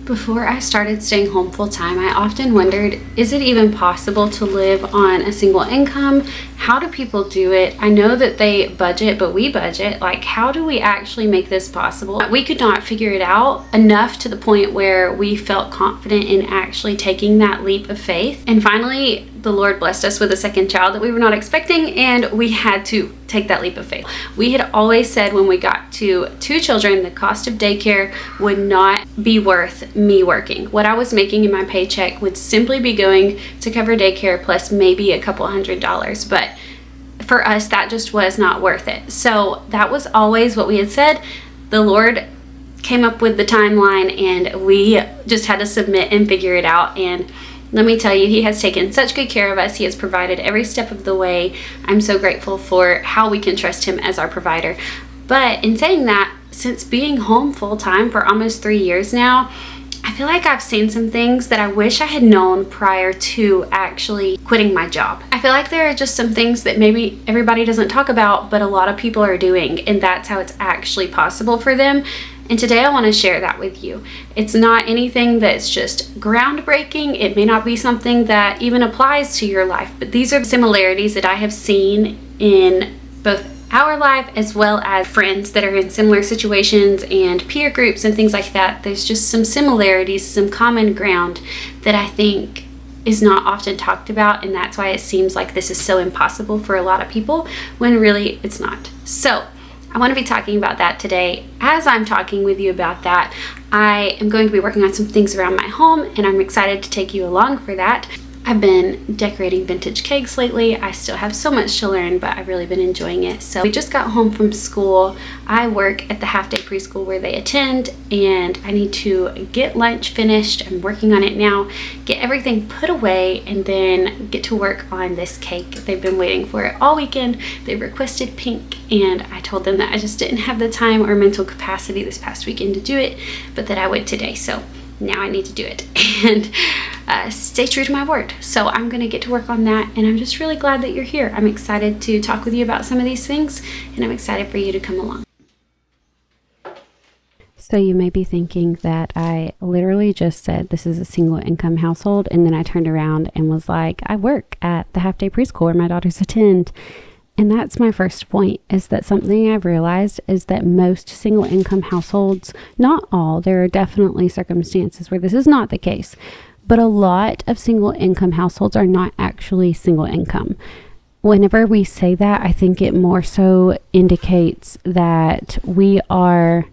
Before I started staying home full time, I often wondered, is it even possible to live on a single income? How do people do it? I know that they budget, but we budget. Like, how do we actually make this possible? We could not figure it out enough to the point where we felt confident in actually taking that leap of faith. And finally, the Lord blessed us with a second child that we were not expecting, and we had to take that leap of faith. We had always said when we got to 2 children, the cost of daycare would not be worth me working. What I was making in my paycheck would simply be going to cover daycare plus maybe a couple $100s. But for us, that just was not worth it. So that was always what we had said. The Lord came up with the timeline, and we just had to submit and figure it out. And let me tell you, He has taken such good care of us. He has provided every step of the way. I'm so grateful for how we can trust Him as our provider. But in saying that, since being home full time for almost 3 years now, I feel like I've seen some things that I wish I had known prior to actually quitting my job. I feel like there are just some things that maybe everybody doesn't talk about, but a lot of people are doing, and that's how it's actually possible for them. And today I want to share that with you. It's not anything that's just groundbreaking. It may not be something that even applies to your life, but these are the similarities that I have seen in both our life as well as friends that are in similar situations and peer groups and things like that. There's just some similarities, some common ground that I think is not often talked about, and that's why it seems like this is so impossible for a lot of people when really it's not. So I want to be talking about that today. As I'm talking with you about that, I am going to be working on some things around my home, and I'm excited to take you along for that. I've been decorating vintage cakes lately. I still have so much to learn, but I've really been enjoying it. So we just got home from school. I work at the half-day preschool where they attend, and I need to get lunch finished. I'm working on it now, get everything put away, and then get to work on this cake. They've been waiting for it all weekend. They requested pink, and I told them that I just didn't have the time or mental capacity this past weekend to do it, but that I would today. So now I need to do it and stay true to my word. So I'm going to get to work on that, and I'm just really glad that you're here. I'm excited to talk with you about some of these things, and I'm excited for you to come along. So you may be thinking that I literally just said this is a single income household, and then I turned around and was like, I work at the half-day preschool where my daughters attend. And that's my first point, is that something I've realized is that most single income households, not all, there are definitely circumstances where this is not the case, but a lot of single income households are not actually single income. Whenever we say that, I think it more so indicates that we are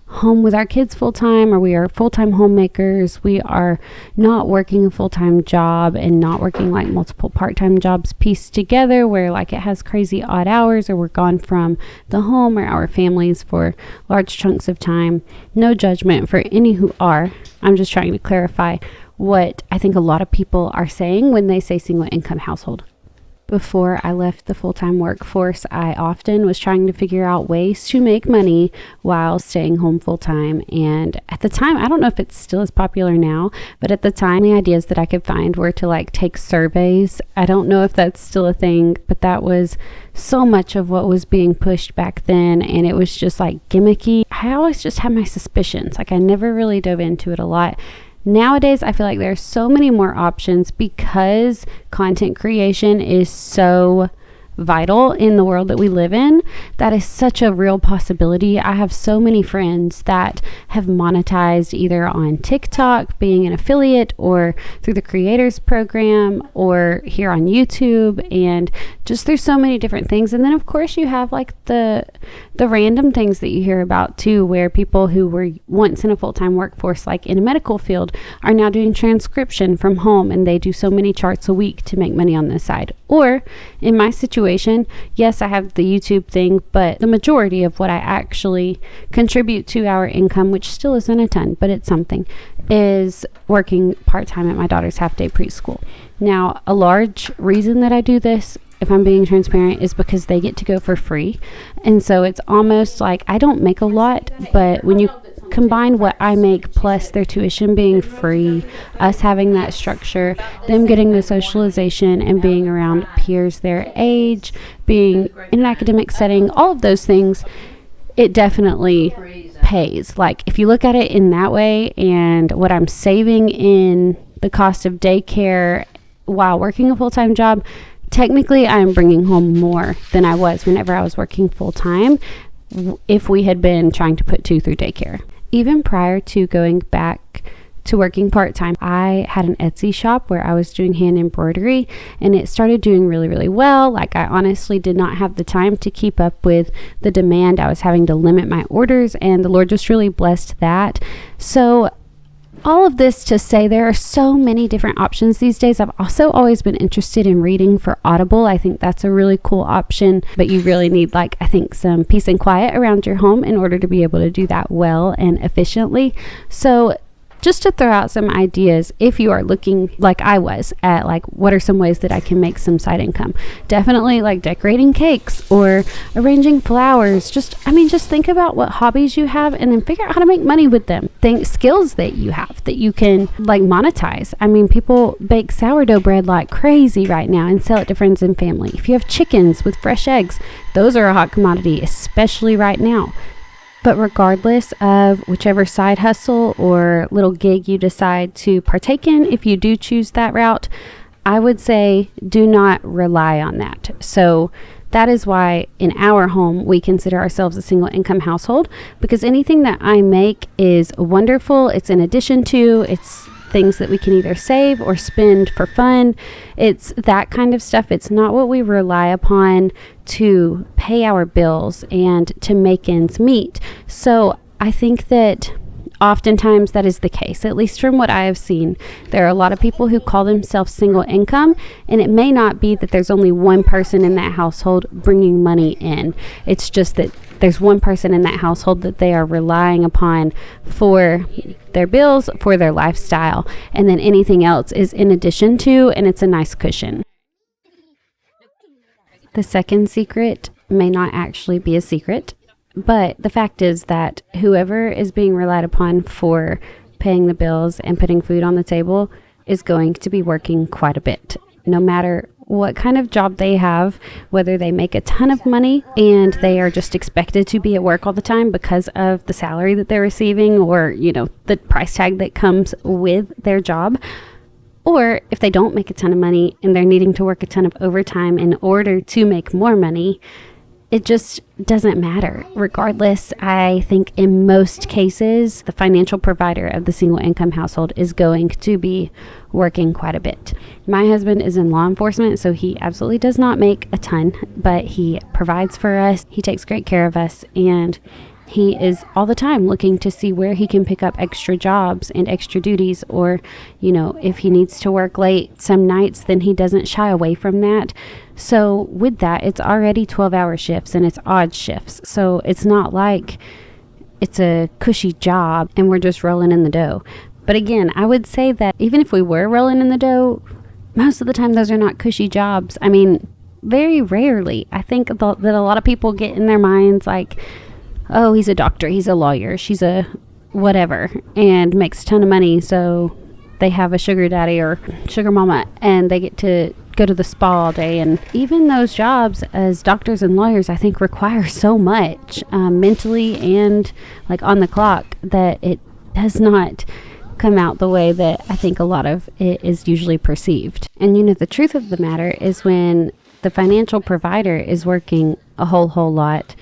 home with our kids full time, or we are full-time homemakers. We are not working a full-time job and not working like multiple part-time jobs pieced together where like it has crazy odd hours, or we're gone from the home or our families for large chunks of time. No judgment for any who are. I'm just trying to clarify what I think a lot of people are saying when they say single income household. Before I left the full-time workforce, I often was trying to figure out ways to make money while staying home full-time. And at the time, I don't know if it's still as popular now, but at the time, the ideas that I could find were to like take surveys. I don't know if that's still a thing, but that was so much of what was being pushed back then, and it was just like gimmicky. I always just had my suspicions. Like I never really dove into it a lot. Nowadays, I feel like there are so many more options because content creation is so vital in the world that we live in. That is such a real possibility. I have so many friends that have monetized either on TikTok, being an affiliate, or through the creators program, or here on YouTube, and just through so many different things. And then of course you have like the random things that you hear about too, where people who were once in a full-time workforce, like in a medical field, are now doing transcription from home, and they do so many charts a week to make money on the side. Or in my situation, yes, I have the YouTube thing, but the majority of what I actually contribute to our income, which still isn't a ton, but it's something, is working part-time at my daughter's half-day preschool. Now, a large reason that I do this, if I'm being transparent, is because they get to go for free. And so it's almost like I don't make a lot, but when you combine what I make plus their tuition being free, us having that structure, them getting the socialization and being around peers their age, being in an academic setting, all of those things, it definitely pays. Like if you look at it in that way, and what I'm saving in the cost of daycare while working a full-time job, technically I'm bringing home more than I was whenever I was working full-time if we had been trying to put 2 through daycare. Even prior to going back to working part-time, I had an Etsy shop where I was doing hand embroidery, and it started doing really, really well. Like I honestly did not have the time to keep up with the demand. I was having to limit my orders, and the Lord just really blessed that. So all of this to say there are so many different options these days. I've also always been interested in reading for Audible. I think that's a really cool option, but you really need I think some peace and quiet around your home in order to be able to do that well and efficiently. So just to throw out some ideas, if you are looking like I was at what are some ways that I can make some side income, definitely decorating cakes or arranging flowers. Just think about what hobbies you have and then figure out how to make money with them. Think skills that you have that you can monetize. People bake sourdough bread like crazy right now and sell it to friends and family. If you have chickens with fresh eggs, those are a hot commodity, especially right now. But regardless of whichever side hustle or little gig you decide to partake in, if you do choose that route, I would say do not rely on that. So that is why in our home, we consider ourselves a single income household, because anything that I make is wonderful. It's in addition to, it's things that we can either save or spend for fun. It's that kind of stuff. It's not what we rely upon to pay our bills and to make ends meet. So I think that oftentimes that is the case, at least from what I have seen. There are a lot of people who call themselves single income, and it may not be that there's only one person in that household bringing money in. It's just that there's one person in that household that they are relying upon for their bills, for their lifestyle, and then anything else is in addition to, and it's a nice cushion. The second secret may not actually be a secret, but the fact is that whoever is being relied upon for paying the bills and putting food on the table is going to be working quite a bit, no matter what kind of job they have, whether they make a ton of money and they are just expected to be at work all the time because of the salary that they're receiving or, the price tag that comes with their job. Or if they don't make a ton of money and they're needing to work a ton of overtime in order to make more money, it just doesn't matter. Regardless, I think in most cases, the financial provider of the single income household is going to be working quite a bit. My husband is in law enforcement, so he absolutely does not make a ton, but he provides for us. He takes great care of us, and he is all the time looking to see where he can pick up extra jobs and extra duties, or, if he needs to work late some nights, then he doesn't shy away from that. So with that, it's already 12-hour shifts and it's odd shifts. So it's not like it's a cushy job and we're just rolling in the dough. But again, I would say that even if we were rolling in the dough, most of the time those are not cushy jobs. Very rarely. I think that a lot of people get in their minds oh, he's a doctor, he's a lawyer, she's a whatever, and makes a ton of money, so they have a sugar daddy or sugar mama, and they get to go to the spa all day. And even those jobs as doctors and lawyers, I think, require so much mentally and on the clock that it does not come out the way that I think a lot of it is usually perceived. And the truth of the matter is, when the financial provider is working a whole lot,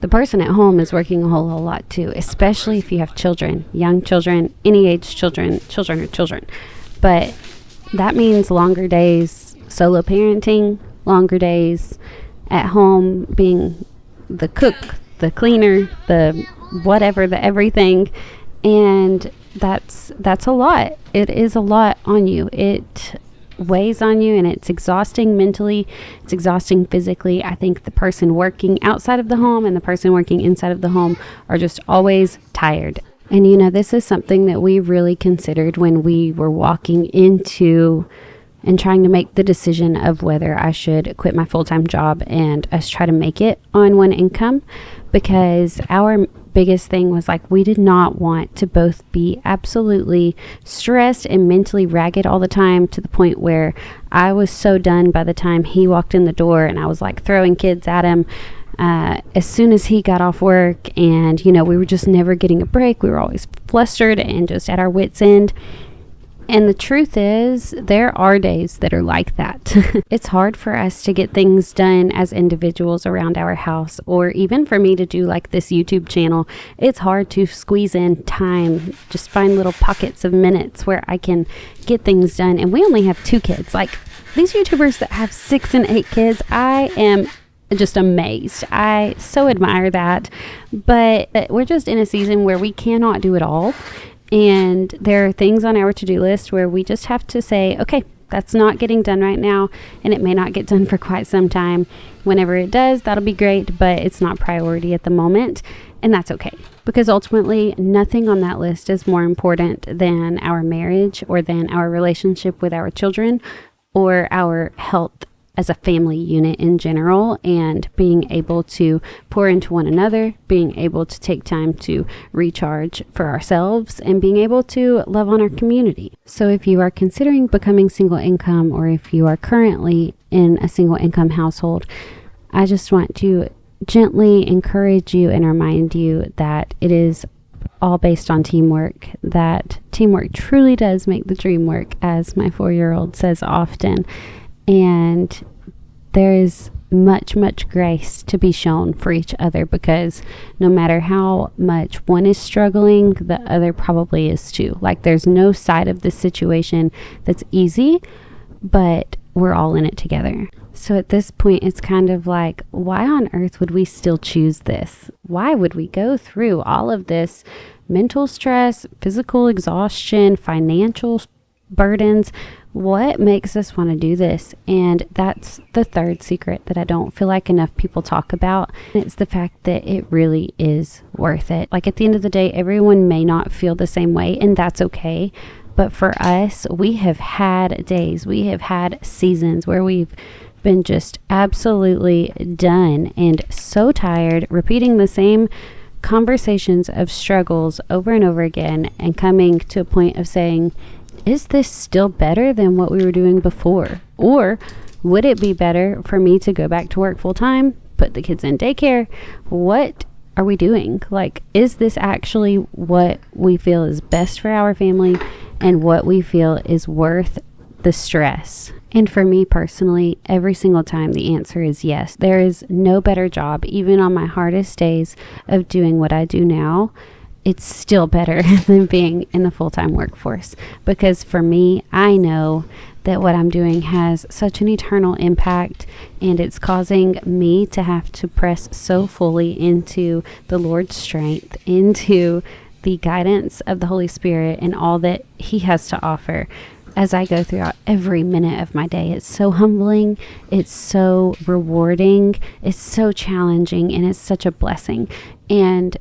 the person at home is working a whole lot too, especially if you have children, young children, any age children are children. But that means longer days solo parenting, longer days at home being the cook, the cleaner, the whatever, the everything. And that's a lot. It is a lot on you. It weighs on you, and it's exhausting mentally, it's exhausting physically. I think the person working outside of the home and the person working inside of the home are just always tired. And this is something that we really considered when we were walking into and trying to make the decision of whether I should quit my full-time job and us try to make it on one income, because our biggest thing was we did not want to both be absolutely stressed and mentally ragged all the time, to the point where I was so done by the time he walked in the door, and I was throwing kids at him, As soon as he got off work, and we were just never getting a break, we were always flustered and just at our wits' end. And the truth is, there are days that are like that. It's hard for us to get things done as individuals around our house, or even for me to do like this YouTube channel. It's hard to squeeze in time, just find little pockets of minutes where I can get things done. And we only have 2 kids. Like these YouTubers that have 6 and 8 kids, I am just amazed. I so admire that. But we're just in a season where we cannot do it all. And there are things on our to-do list where we just have to say, okay, that's not getting done right now, and it may not get done for quite some time. Whenever it does, that'll be great, but it's not priority at the moment, and that's okay. Because ultimately, nothing on that list is more important than our marriage or than our relationship with our children or our health as a family unit in general, and being able to pour into one another, being able to take time to recharge for ourselves, and being able to love on our community. So if you are considering becoming single income, or if you are currently in a single income household, I just want to gently encourage you and remind you that it is all based on teamwork, that teamwork truly does make the dream work, as my 4-year-old says often. And there is much, much grace to be shown for each other, because no matter how much one is struggling, the other probably is too. Like there's no side of the situation that's easy, but we're all in it together. So at this point, it's kind of like, why on earth would we still choose this? Why would we go through all of this mental stress, physical exhaustion, financial burdens? What makes us want to do this? And that's the third secret that I don't feel like enough people talk about. It's the fact that it really is worth it. Like at the end of the day, everyone may not feel the same way, and that's okay. But for us, we have had days, we have had seasons where we've been just absolutely done and so tired, repeating the same conversations of struggles over and over again, and coming to a point of saying, is this still better than what we were doing before? Or would it be better for me to go back to work full time, put the kids in daycare? What are we doing? Like, is this actually what we feel is best for our family, and what we feel is worth the stress? And for me personally, every single time the answer is yes. There is no better job, even on my hardest days of doing what I do now. It's still better than being in the full-time workforce, because for me, I know that what I'm doing has such an eternal impact, and it's causing me to have to press so fully into the Lord's strength, into the guidance of the Holy Spirit and all that He has to offer as I go throughout every minute of my day. It's so humbling, it's so rewarding, it's so challenging, and it's such a blessing. And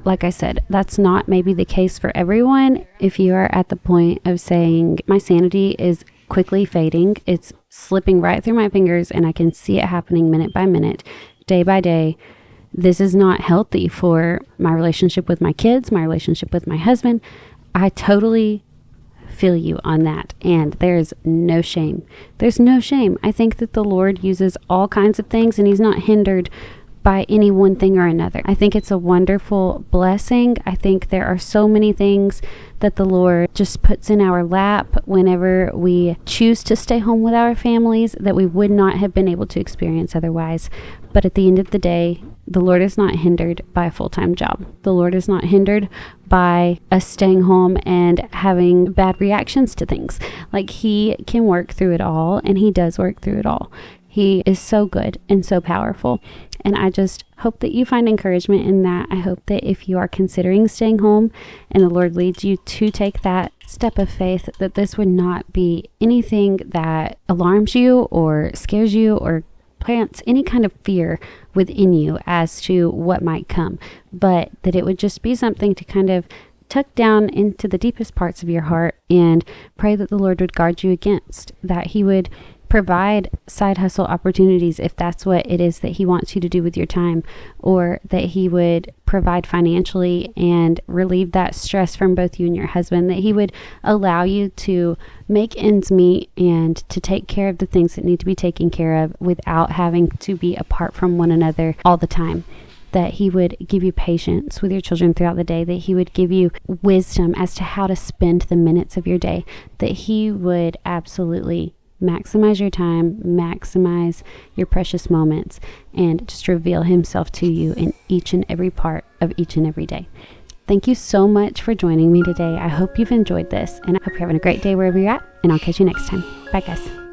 like I said, that's not maybe the case for everyone. If you are at the point of saying, my sanity is quickly fading, it's slipping right through my fingers, and I can see it happening minute by minute, day by day, this is not healthy for my relationship with my kids, my relationship with my husband, I totally feel you on that. And there's no shame. There's no shame. I think that the Lord uses all kinds of things, and He's not hindered by any one thing or another. I think it's a wonderful blessing. I think there are so many things that the Lord just puts in our lap whenever we choose to stay home with our families that we would not have been able to experience otherwise. But at the end of the day, the Lord is not hindered by a full-time job. The Lord is not hindered by us staying home and having bad reactions to things. Like, He can work through it all, and He does work through it all. He is so good and so powerful. And I just hope that you find encouragement in that. I hope that if you are considering staying home and the Lord leads you to take that step of faith, that this would not be anything that alarms you or scares you or plants any kind of fear within you as to what might come, but that it would just be something to kind of tuck down into the deepest parts of your heart and pray that the Lord would guard you against, that He would provide side hustle opportunities if that's what it is that he wants you to do with your time, or that he would provide financially and relieve that stress from both you and your husband, that he would allow you to make ends meet and to take care of the things that need to be taken care of without having to be apart from one another all the time. That he would give you patience with your children throughout the day, that he would give you wisdom as to how to spend the minutes of your day, that he would absolutely maximize your time, maximize your precious moments, and just reveal himself to you in each and every part of each and every day. Thank you so much for joining me today. I hope you've enjoyed this, and I hope you're having a great day wherever you're at, and I'll catch you next time. Bye, guys.